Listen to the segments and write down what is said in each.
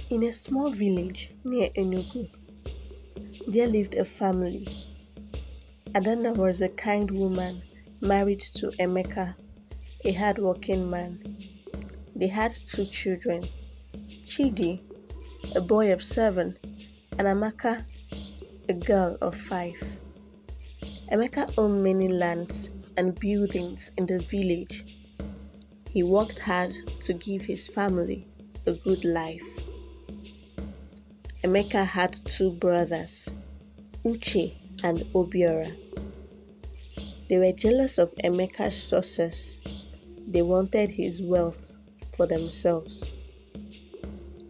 In a small village near Enugu, there lived a family. Adanna was a kind woman married to Emeka, a hard-working man. They had two children, Chidi, a boy of 7, and Amaka, a girl of 5. Emeka owned many lands and buildings in the village. He worked hard to give his family a good life. Emeka had 2 brothers, Uche and Obiora. They were jealous of Emeka's success. They wanted his wealth for themselves.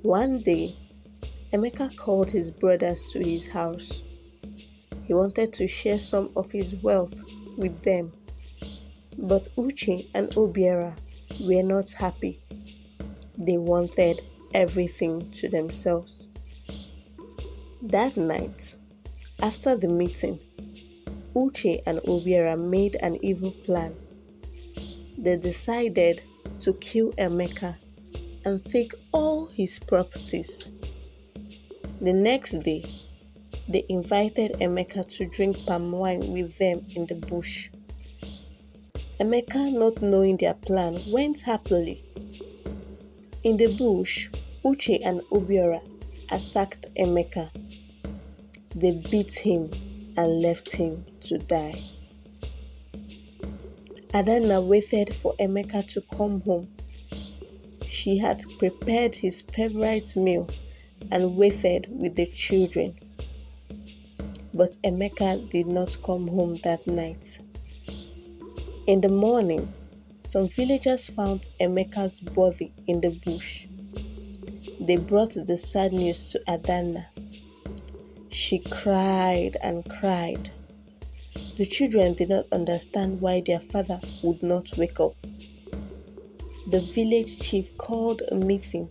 One day, Emeka called his brothers to his house. He wanted to share some of his wealth with them. But Uche and Obiora were not happy. They wanted everything to themselves. That night, after the meeting, Uche and Obiora made an evil plan. They decided to kill Emeka and take all his properties. The next day, they invited Emeka to drink palm wine with them in the bush. Emeka, not knowing their plan, went happily. In the bush, Uche and Obiora attacked Emeka. They beat him and left him to die. Adanna waited for Emeka to come home. She had prepared his favorite meal and waited with the children. But Emeka did not come home that night. In the morning, some villagers found Emeka's body in the bush. They brought the sad news to Adanna. She cried and cried. The children did not understand why their father would not wake up. The village chief called a meeting.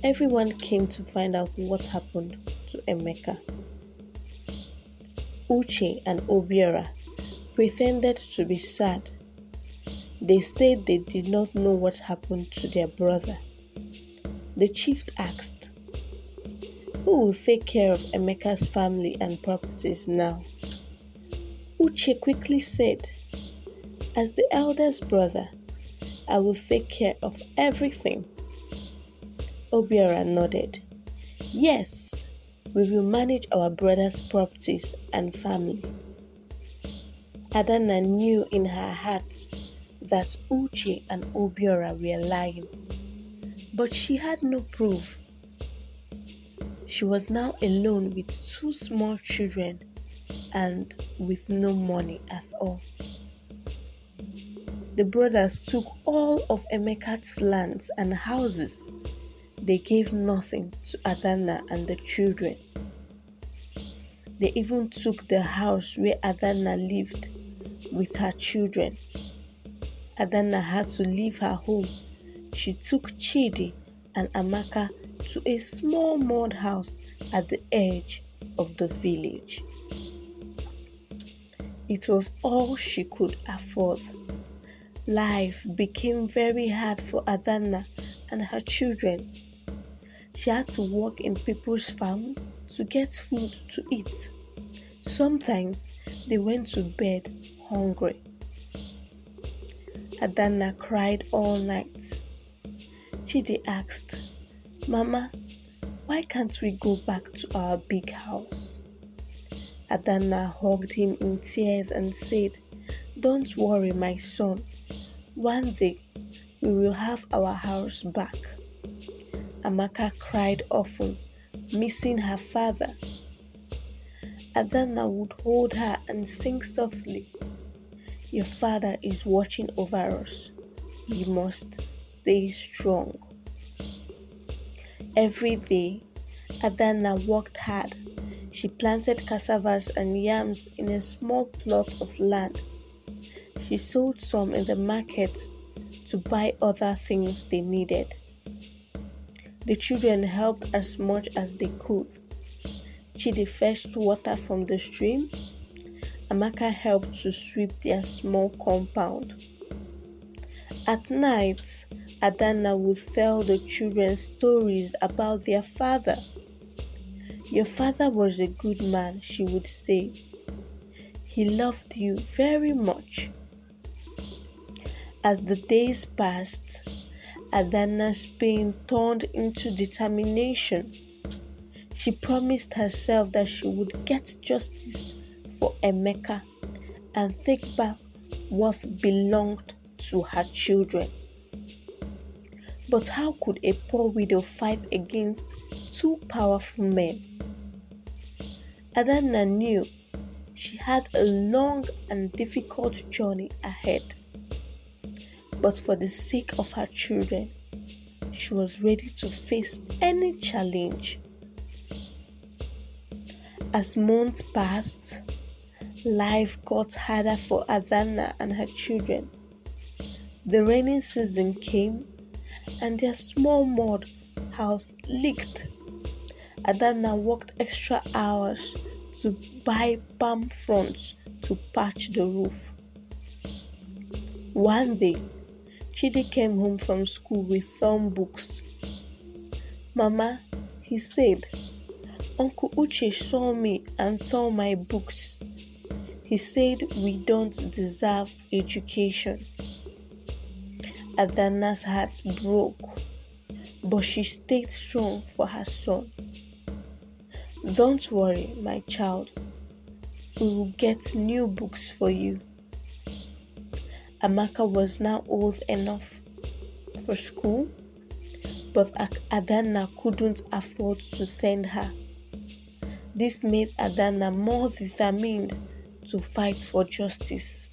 Everyone came to find out what happened to Emeka. Uche and Obiora pretended to be sad. They said they did not know what happened to their brother. The chief asked, "Who will take care of Emeka's family and properties now?" Uche quickly said, "As the eldest brother, I will take care of everything." Obiora nodded. "Yes, we will manage our brother's properties and family." Adanna knew in her heart that Uche and Obiora were lying, but she had no proof. She was now alone with 2 small children and with no money at all. The brothers took all of Emeka's lands and houses. They gave nothing to Adanna and the children. They even took the house where Adanna lived with her children. Adanna had to leave her home. She took Chidi and Amaka to a small mud house at the edge of the village. It was all she could afford. Life became very hard for Adanna and her children. She had to work in people's farm to get food to eat. Sometimes they went to bed hungry. Adanna cried all night. Chidi asked, "Mama, why can't we go back to our big house?" Adanna hugged him in tears and said, "Don't worry, my son. One day we will have our house back." Amaka cried often, missing her father. Adanna would hold her and sing softly, "Your father is watching over us. We must stay strong." Every day, Adanna worked hard. She planted cassavas and yams in a small plot of land. She sold some in the market to buy other things they needed. The children helped as much as they could. Chidi fetched water from the stream. Amaka helped to sweep their small compound. At night, Adana would tell the children stories about their father. "Your father was a good man," she would say. "He loved you very much." As the days passed, Adana's pain turned into determination. She promised herself that she would get justice for Emeka and take back what belonged to her children. But how could a poor widow fight against two powerful men? Adana knew she had a long and difficult journey ahead. But for the sake of her children, she was ready to face any challenge. As months passed, life got harder for Adana and her children. The rainy season came and their small mud house leaked. Adana worked extra hours to buy palm fronds to patch the roof. One day, Chidi came home from school with thumb books. "Mama," he said, "Uncle Uche saw me and tore my books. He said we don't deserve education." Adana's heart broke, but she stayed strong for her son. "Don't worry, my child. We will get new books for you." Amaka was now old enough for school, but Adana couldn't afford to send her. This made Adana more determined to fight for justice.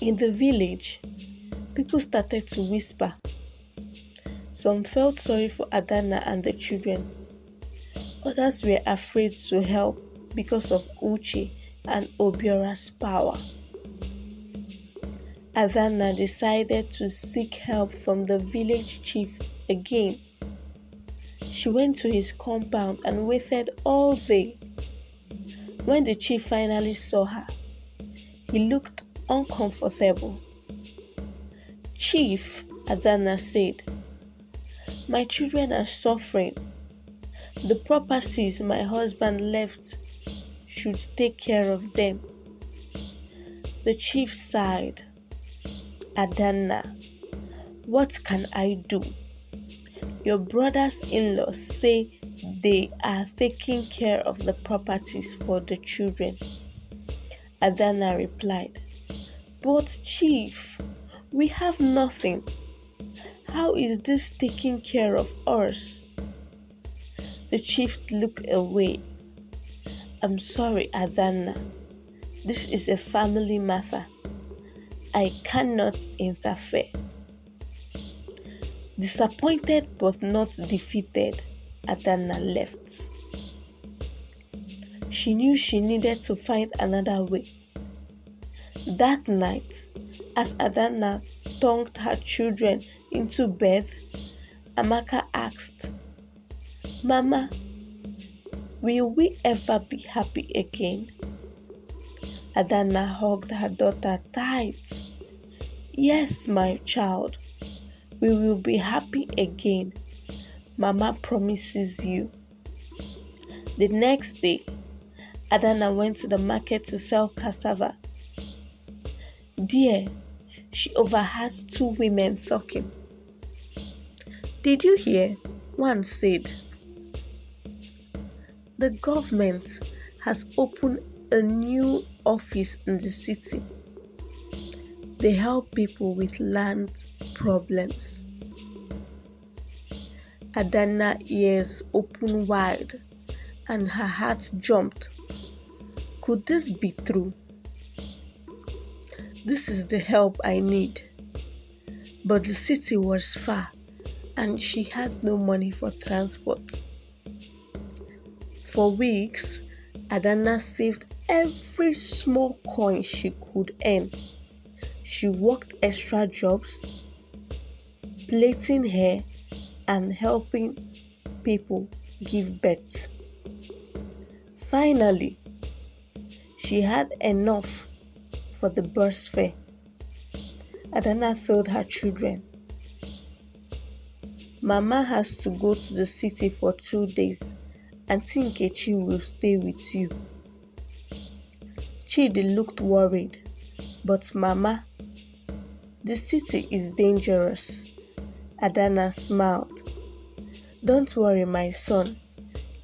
In the village, people started to whisper. Some felt sorry for Adana and the children. Others were afraid to help because of Uche and Obiora's power. Adana decided to seek help from the village chief again. She went to his compound and waited all day. When the chief finally saw her, he looked uncomfortable. "Chief," Adana said, "my children are suffering. The properties my husband left should take care of them." The chief sighed. "Adana, what can I do? Your brothers-in-law say they are taking care of the properties for the children." Adana replied, "But chief, we have nothing. How is this taking care of us?" The chief looked away. "I'm sorry, Adana. This is a family matter. I cannot interfere." Disappointed but not defeated, Adana left. She knew she needed to find another way. That night, as Adana tucked her children into bed, Amaka asked, "Mama, will we ever be happy again?" Adana hugged her daughter tight. "Yes, my child, we will be happy again. Mama promises you." The next day, Adana went to the market to sell cassava. There, she overheard two women talking. "Did you hear?" One said, "The government has opened a new office in the city. They help people with land problems." Adana's ears opened wide and her heart jumped. Could this be true? This is the help I need. But the city was far and she had no money for transport. For weeks, Adana saved every small coin she could earn. She worked extra jobs, plaiting hair and helping people give birth. Finally, she had enough for the bus fare. Adana told her children, Mama has to go to the city for 2 days. Auntie Nkechi will stay with you. Chidi looked worried. But Mama, the city is dangerous. Adanna smiled. Don't worry, my son.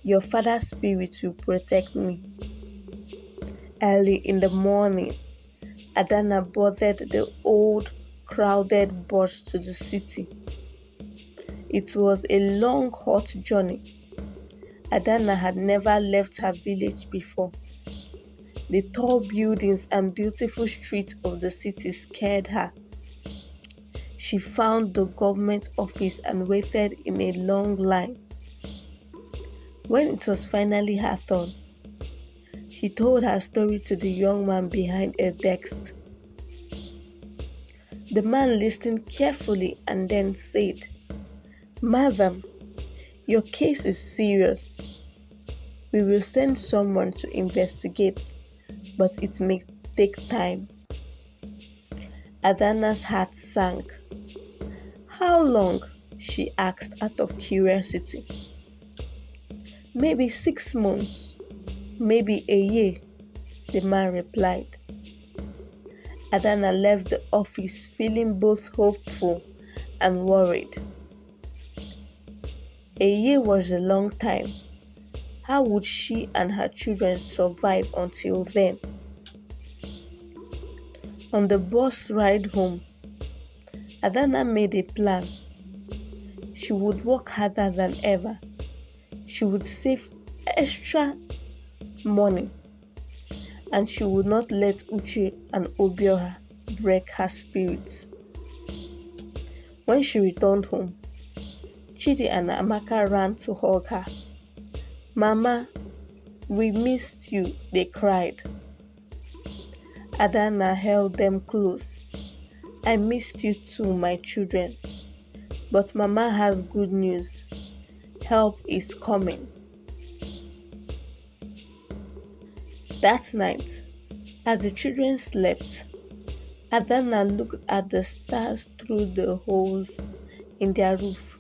Your father's spirit will protect me. Early in the morning, Adanna boarded the old, crowded bus to the city. It was a long, hot journey. Adanna had never left her village before. The tall buildings and beautiful streets of the city scared her. She found the government office and waited in a long line. When it was finally her turn, she told her story to the young man behind a desk. The man listened carefully and then said, Madam, your case is serious. We will send someone to investigate, but it may take time. Adanna's heart sank. How long? She asked out of curiosity. Maybe 6 months, maybe a year, the man replied. Adanna left the office feeling both hopeful and worried. A year was a long time. How would she and her children survive until then? On the bus ride home, Adanna made a plan. She would work harder than ever. She would save extra money, and she would not let Uche and Obiora break her spirits. When she returned home, Chidi and Amaka ran to hug her. Mama, we missed you, they cried. Adanna held them close. I missed you too, my children. But Mama has good news. Help is coming. That night, as the children slept, Adanna looked at the stars through the holes in their roof.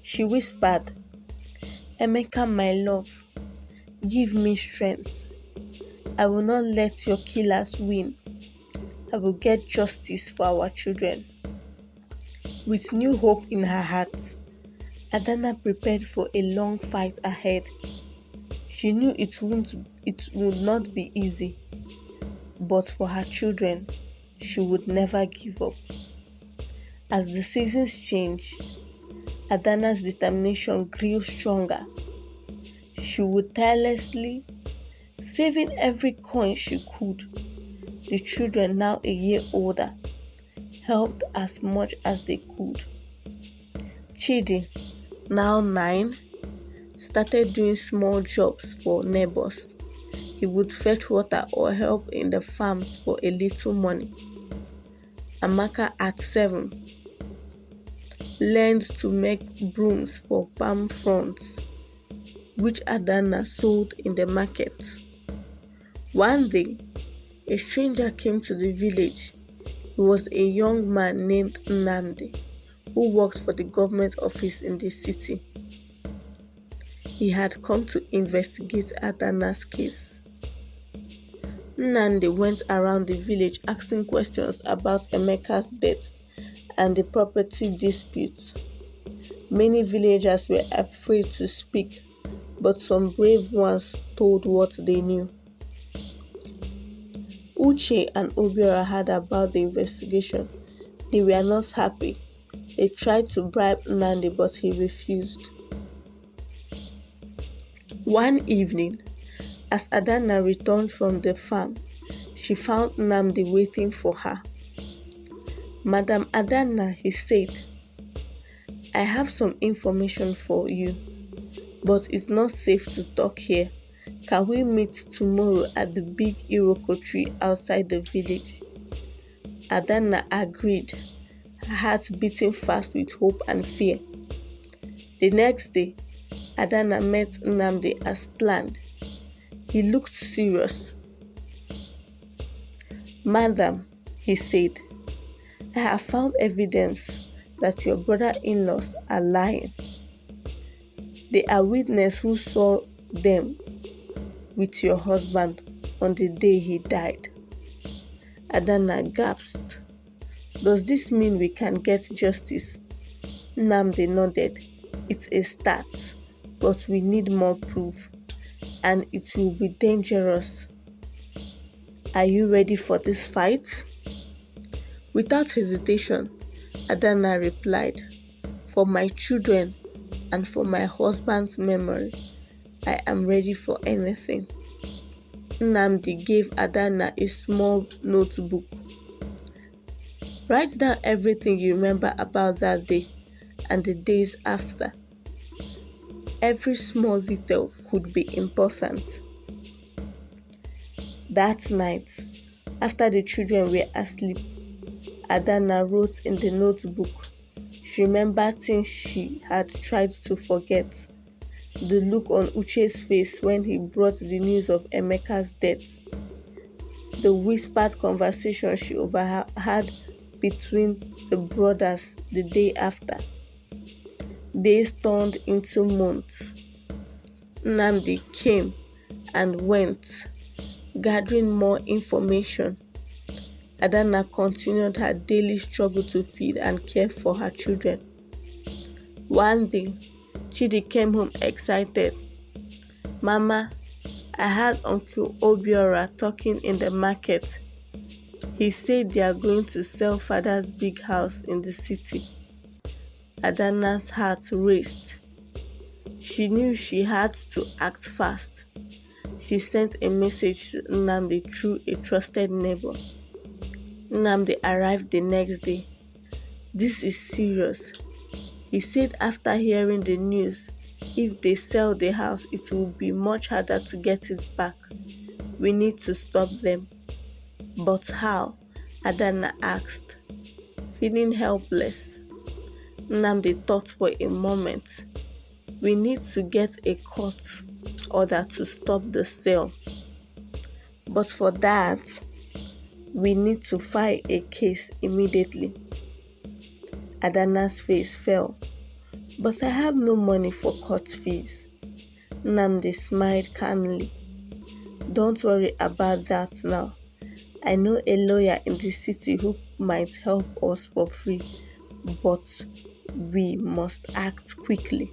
She whispered, Emeka, my love, give me strength. I will not let your killers win. I will get justice for our children. With new hope in her heart, Adanna prepared for a long fight ahead. She knew it would not be easy, but for her children, she would never give up. As the seasons changed, Adanna's determination grew stronger. She would tirelessly, saving every coin she could. The children, now a year older, helped as much as they could. Chidi, now 9, started doing small jobs for neighbors. He would fetch water or help in the farms for a little money. Amaka, at 7, learned to make brooms for palm fronds, which Adanna sold in the market. One day, a stranger came to the village. He was a young man named Nnamdi, who worked for the government office in the city. He had come to investigate Adanna's case. Nnamdi went around the village asking questions about Emeka's death and the property disputes. Many villagers were afraid to speak, but some brave ones told what they knew. Uche and Obiora heard about the investigation. They were not happy. They tried to bribe Nnamdi, but he refused. One evening, as Adanna returned from the farm, she found Nnamdi waiting for her. Madam Adanna, he said, I have some information for you, but it's not safe to talk here. Can we meet tomorrow at the big Iroko tree outside the village? Adanna agreed, her heart beating fast with hope and fear. The next day, Adanna met Nnamdi as planned. He looked serious. Madam, he said, I have found evidence that your brother-in-laws are lying. They are witnesses who saw them with your husband on the day he died." Adanna gasped. "Does this mean we can get justice?" Nnamdi nodded. "It's a start, but we need more proof, and it will be dangerous. Are you ready for this fight?" Without hesitation, Adanna replied, "For my children and for my husband's memory, I am ready for anything." Nnamdi gave Adanna a small notebook. "Write down everything you remember about that day and the days after. Every small detail could be important." That night, after the children were asleep, Adanna wrote in the notebook. She remembered things she had tried to forget. The look on Uche's face when he brought the news of Emeka's death. The whispered conversation she overheard between the brothers the day after. Days turned into months. Nnamdi came and went, gathering more information. Adanna continued her daily struggle to feed and care for her children. One day, Chidi came home excited. "Mama, I heard Uncle Obiora talking in the market. He said they are going to sell Father's big house in the city." Adanna's heart raced. She knew she had to act fast. She sent a message to Nnamdi through a trusted neighbor. Nnamdi arrived the next day. "This is serious," he said after hearing the news. "If they sell the house, it will be much harder to get it back. We need to stop them." "But how?" Adanna asked, feeling helpless. Nnamdi thought for a moment. "We need to get a court order to stop the sale. But for that, we need to file a case immediately." Adanna's face fell. "But I have no money for court fees." Nnamdi smiled calmly. "Don't worry about that now. I know a lawyer in the city who might help us for free, but we must act quickly."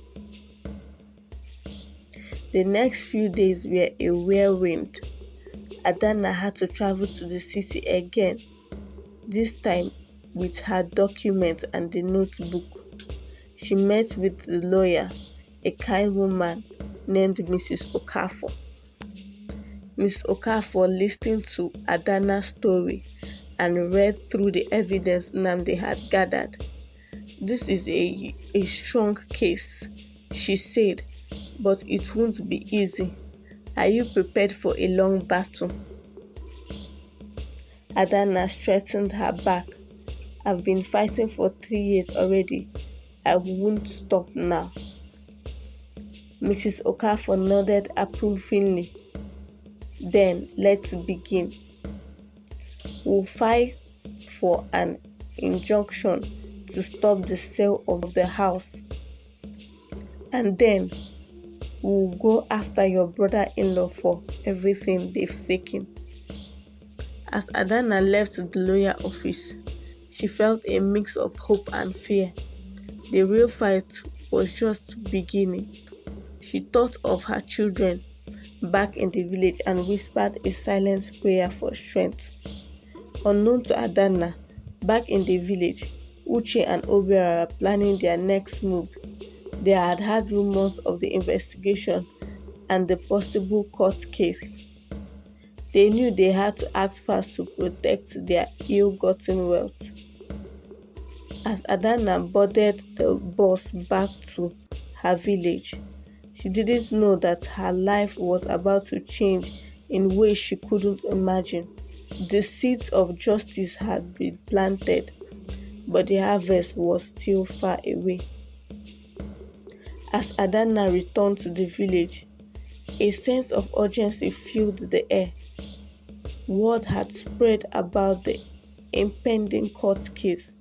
The next few days were a whirlwind. Adanna had to travel to the city again, this time with her documents and the notebook. She met with the lawyer, a kind woman named Mrs. Okafor. Miss Okafor listened to Adanna's story and read through the evidence Nnamdi had gathered. "This is a strong case," she said, "but it won't be easy. Are you prepared for a long battle?" Adanna straightened her back. "I've been fighting for 3 years already. I won't stop now." Mrs. Okafor nodded approvingly. "Then let's begin. We'll fight for an injunction to stop the sale of the house. And then we'll go after your brother-in-law for everything they've taken." As Adanna left the lawyer office, she felt a mix of hope and fear. The real fight was just beginning. She thought of her children back in the village and whispered a silent prayer for strength. Unknown to Adanna, back in the village, Uche and Obiora were planning their next move. They had heard rumors of the investigation and the possible court case. They knew they had to act fast to protect their ill-gotten wealth. As Adanna boarded the bus back to her village, she didn't know that her life was about to change in ways she couldn't imagine. The seeds of justice had been planted, but the harvest was still far away. As Adanna returned to the village, a sense of urgency filled the air. Word had spread about the impending court case,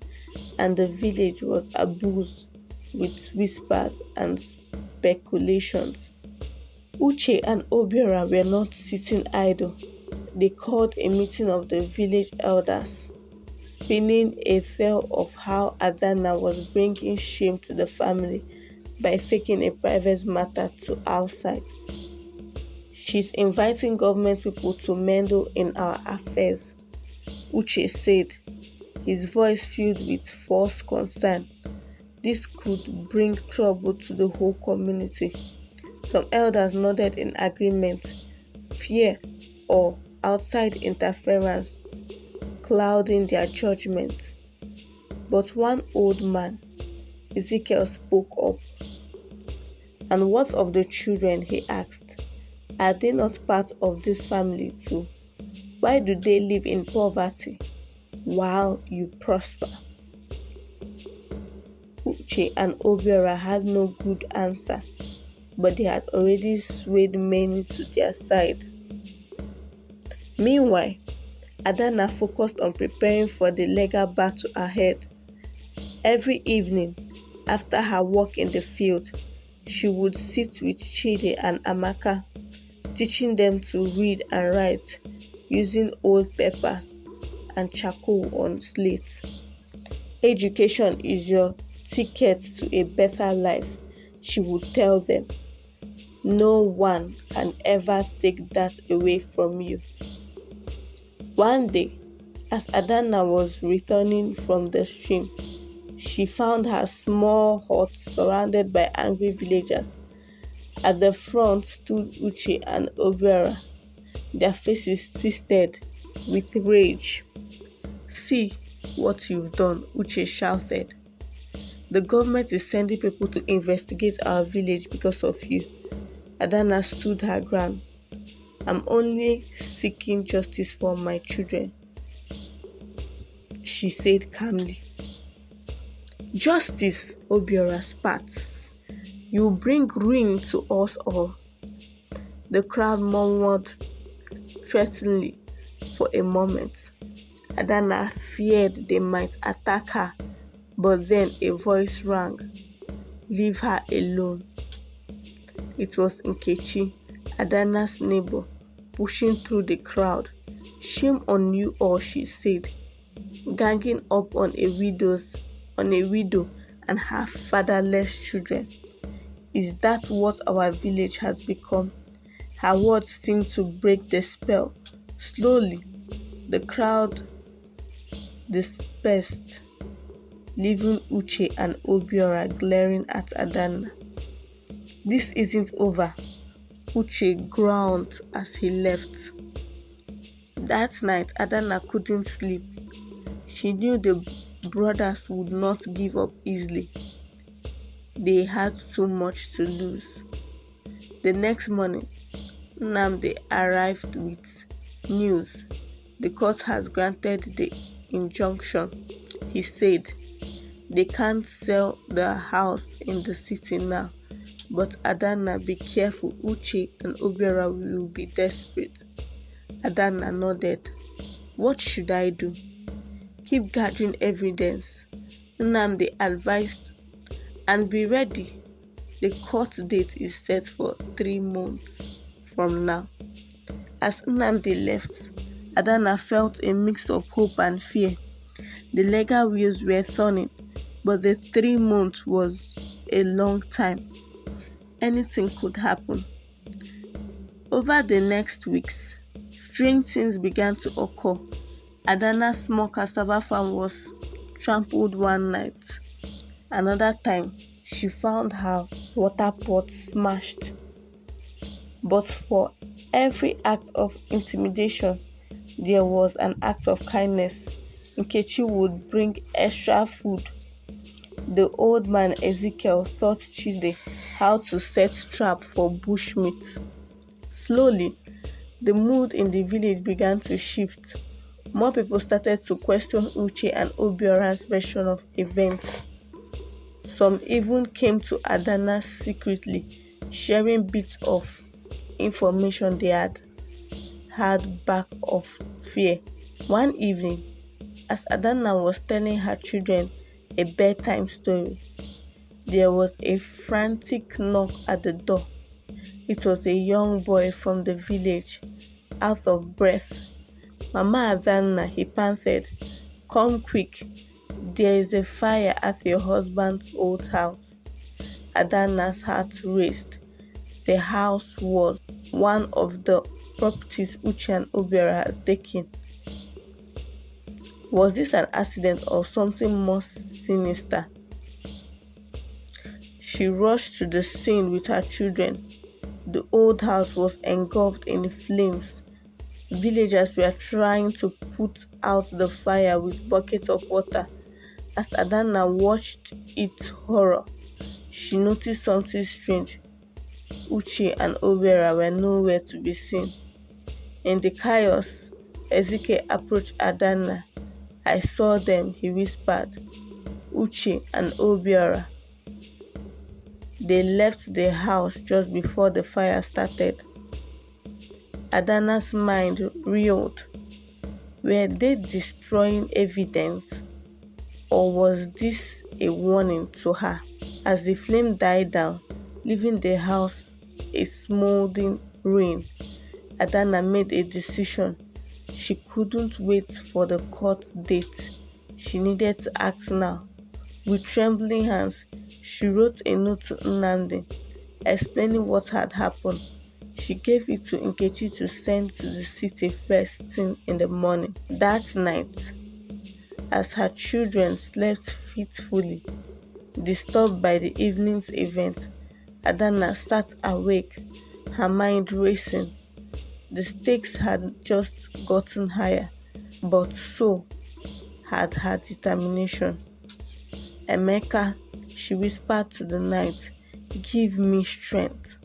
and the village was abuzed with whispers and speculations. Uche and Obiora were not sitting idle. They called a meeting of the village elders, spinning a tale of how Adana was bringing shame to the family by taking a private matter to outside. She's inviting government people to meddle in our affairs, Uche said, his voice filled with false concern. This could bring trouble to the whole community. Some elders nodded in agreement. Fear or outside interference clouding their judgment. But one old man, Ezekiel, spoke up. And what of the children? He asked. Are they not part of this family too? Why do they live in poverty while you prosper? Uche and Obiora had no good answer, but they had already swayed many to their side. Meanwhile, Adana focused on preparing for the legal battle ahead. Every evening, after her work in the field, she would sit with Chidi and Amaka, teaching them to read and write using old papers and charcoal on slates. Education is your ticket to a better life, she would tell them. No one can ever take that away from you. One day, as Adana was returning from the stream, she found her small hut surrounded by angry villagers. At the front stood Uche and Obiora, their faces twisted with rage. See what you've done, Uche shouted. The government is sending people to investigate our village because of you. Adana stood her ground. I'm only seeking justice for my children, she said calmly. Justice, Obiora spat. You bring ruin to us all. The crowd murmured threateningly for a moment. Adana feared they might attack her, but then a voice rang. Leave her alone. It was Nkechi, Adana's neighbor, pushing through the crowd. Shame on you all, she said, ganging up on a widow and her fatherless children. Is that what our village has become? Her words seemed to break the spell. Slowly, the crowd dispersed, leaving Uche and Obiora glaring at Adana. This isn't over, Uche groaned as he left. That night, Adana couldn't sleep. She knew the brothers would not give up easily. They had too much to lose. The next morning, Nnamdi arrived with news. The court has granted the injunction, he said. They can't sell the house in the city now. But Adana, be careful, Uche and Obiora will be desperate. Adana nodded. What should I do? Keep gathering evidence, Nnamdi advised, and be ready. The court date is set for 3 months from now. As Nnamdi left, Adana felt a mix of hope and fear. The legal wheels were turning, but the 3 months was a long time. Anything could happen. Over the next weeks, strange things began to occur. Adana's small cassava farm was trampled one night. Another time, she found her water pot smashed. But for every act of intimidation, there was an act of kindness. Nkechi would bring extra food. The old man Ezekiel taught Chide how to set trap for bushmeat. Slowly, the mood in the village began to shift. More people started to question Uche and Obiora's version of events. Some even came to Adana secretly, sharing bits of information they had back of fear. One evening, as Adana was telling her children a bedtime story. There was a frantic knock at the door. It was a young boy from the village, out of breath. "Mama Adanna," he panted, "come quick. There is a fire at your husband's old house." Adanna's heart raced. The house was one of the properties Uche and Obiora had taken. Was this an accident or something more sinister? She rushed to the scene with her children. The old house was engulfed in flames. Villagers were trying to put out the fire with buckets of water. As Adanna watched its horror, she noticed something strange. Uche and Obiora were nowhere to be seen. In the chaos, Ezekiel approached Adanna. "I saw them," he whispered. "Uche and Obiora. They left the house just before the fire started." Adanna's mind reeled. Were they destroying evidence, or was this a warning to her? As the flame died down, leaving the house a smoldering ruin, Adanna made a decision. She couldn't wait for the court date. She needed to act now. With trembling hands, she wrote a note to Nnamdi, explaining what had happened. She gave it to Nkechi to send to the city first thing in the morning. That night, as her children slept fitfully, disturbed by the evening's event, Adanna sat awake, her mind racing. The stakes had just gotten higher, but so had her determination. "Emeka," she whispered to the night, "give me strength.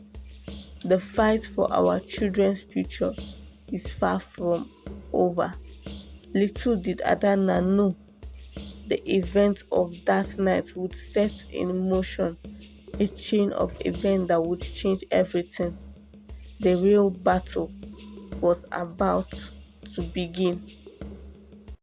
The fight for our children's future is far from over." Little did Adanna know the event of that night would set in motion a chain of events that would change everything. The real battle was about to begin.